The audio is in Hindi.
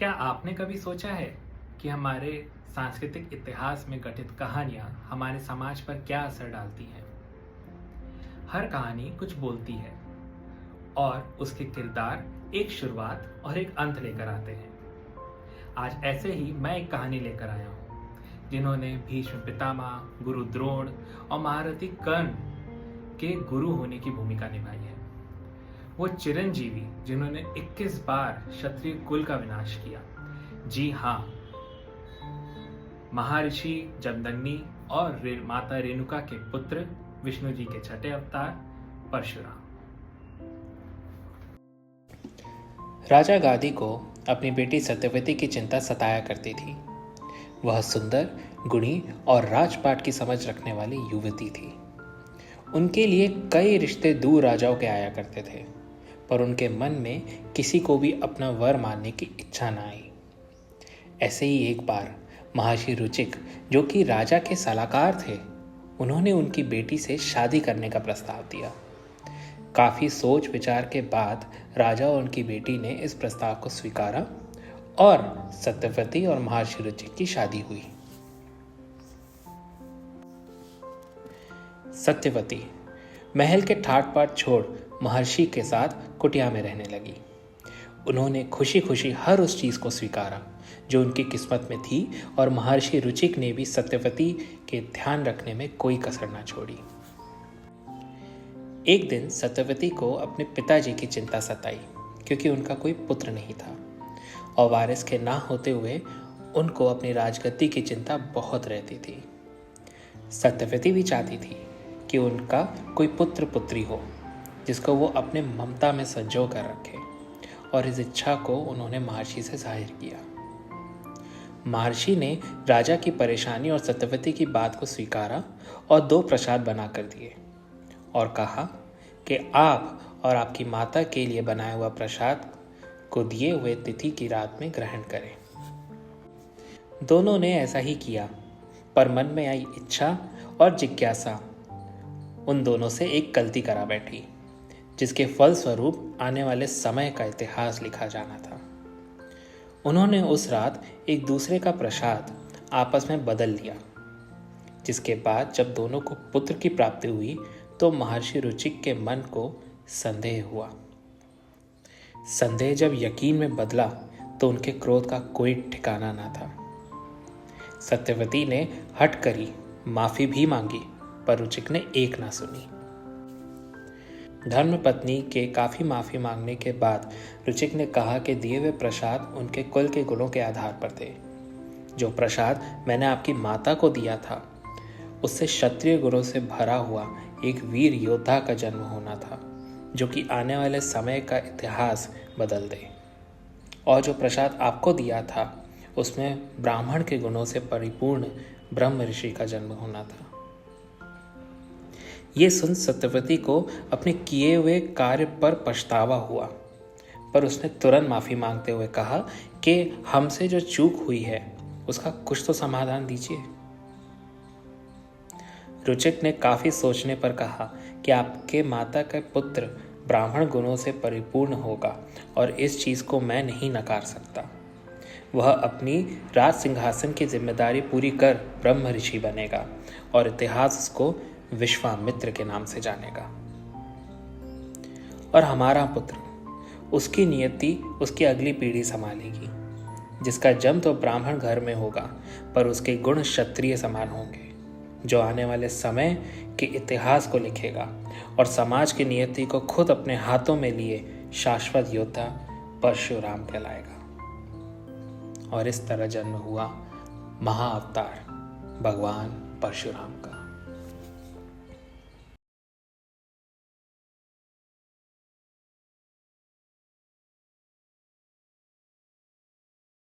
क्या आपने कभी सोचा है कि हमारे सांस्कृतिक इतिहास में घटित कहानियाँ हमारे समाज पर क्या असर डालती हैं? हर कहानी कुछ बोलती है और उसके किरदार एक शुरुआत और एक अंत लेकर आते हैं। आज ऐसे ही मैं एक कहानी लेकर आया हूँ जिन्होंने भीष्म पितामह, गुरु द्रोण और महारथी कर्ण के गुरु होने की भूमिका निभाई है। वो चिरंजीवी जिन्होंने 21 बार क्षत्रिय कुल का विनाश किया। जी हाँ, महर्षि जमदग्नि और माता रेणुका के पुत्र, विष्णु जी के छठे अवतार परशुराम। राजा गादी को अपनी बेटी सत्यवती की चिंता सताया करती थी। वह सुंदर, गुणी और राजपाट की समझ रखने वाली युवती थी। उनके लिए कई रिश्ते दूर राजाओं के आया करते थे, पर उनके मन में किसी को भी अपना वर मानने की इच्छा न आई। ऐसे ही एक बार महर्षि रुचिक, जो कि राजा के सलाहकार थे, उन्होंने उनकी बेटी से शादी करने का प्रस्ताव दिया। काफी सोच विचार के बाद राजा और उनकी बेटी ने इस प्रस्ताव को स्वीकारा और सत्यवती और महर्षि रुचिक की शादी हुई। सत्यवती महल के ठाट बाट छोड़ महर्षि के साथ कुटिया में रहने लगी। उन्होंने खुशी खुशी हर उस चीज को स्वीकारा जो उनकी किस्मत में थी, और महर्षि रुचिक ने भी सत्यवती के ध्यान रखने में कोई कसर न छोड़ी। एक दिन सत्यवती को अपने पिताजी की चिंता सताई, क्योंकि उनका कोई पुत्र नहीं था और वारिस के ना होते हुए उनको अपनी राजगद्दी की चिंता बहुत रहती थी। सत्यवती भी चाहती थी कि उनका कोई पुत्र पुत्री हो जिसको वो अपने ममता में संजो कर रखे, और इस इच्छा को उन्होंने महर्षि से जाहिर किया। महर्षि ने राजा की परेशानी और सत्यवती की बात को स्वीकारा और 2 प्रसाद बनाकर दिए और कहा कि आप और आपकी माता के लिए बनाया हुआ प्रसाद को दिए हुए तिथि की रात में ग्रहण करें। दोनों ने ऐसा ही किया, पर मन में आई इच्छा और जिज्ञासा उन दोनों से एक गलती करा बैठी, जिसके फलस्वरूप आने वाले समय का इतिहास लिखा जाना था। उन्होंने उस रात एक दूसरे का प्रसाद आपस में बदल लिया, जिसके बाद जब दोनों को पुत्र की प्राप्ति हुई तो महर्षि रुचिक के मन को संदेह हुआ। संदेह जब यकीन में बदला तो उनके क्रोध का कोई ठिकाना ना था। सत्यवती ने हट करी, माफी भी मांगी, पर रुचिक ने एक ना सुनी। धर्मपत्नी के काफी माफी मांगने के बाद रुचिक ने कहा कि दिए हुए प्रसाद उनके कुल के गुणों के आधार पर थे। जो प्रसाद मैंने आपकी माता को दिया था उससे क्षत्रिय गुणों से भरा हुआ एक वीर योद्धा का जन्म होना था, जो कि आने वाले समय का इतिहास बदल दे। और जो प्रसाद आपको दिया था उसमें ब्राह्मण के गुणों से परिपूर्ण ब्रह्म ऋषि का जन्म होना था। ये सुन सत्यवती को अपने किए हुए कार्य पर पछतावा हुआ, पर उसने तुरंत माफी मांगते हुए कहा कि हमसे जो चूक हुई है उसका कुछ तो समाधान दीजिए। रुचिक ने काफी सोचने पर कहा कि आपके माता का पुत्र ब्राह्मण गुणों से परिपूर्ण होगा और इस चीज को मैं नहीं नकार सकता। वह अपनी राज सिंहासन की जिम्मेदारी पूरी कर ब्रह्म ऋषि बनेगा और इतिहास उसको विश्वामित्र के नाम से जानेगा। और हमारा पुत्र, उसकी नियति उसकी अगली पीढ़ी संभालेगी, जिसका जन्म तो ब्राह्मण घर में होगा, पर उसके गुण क्षत्रिय समान होंगे, जो आने वाले समय के इतिहास को लिखेगा और समाज की नियति को खुद अपने हाथों में लिए शाश्वत योद्धा परशुराम कहलाएगा। और इस तरह जन्म हुआ महाअवतार भगवान परशुराम का।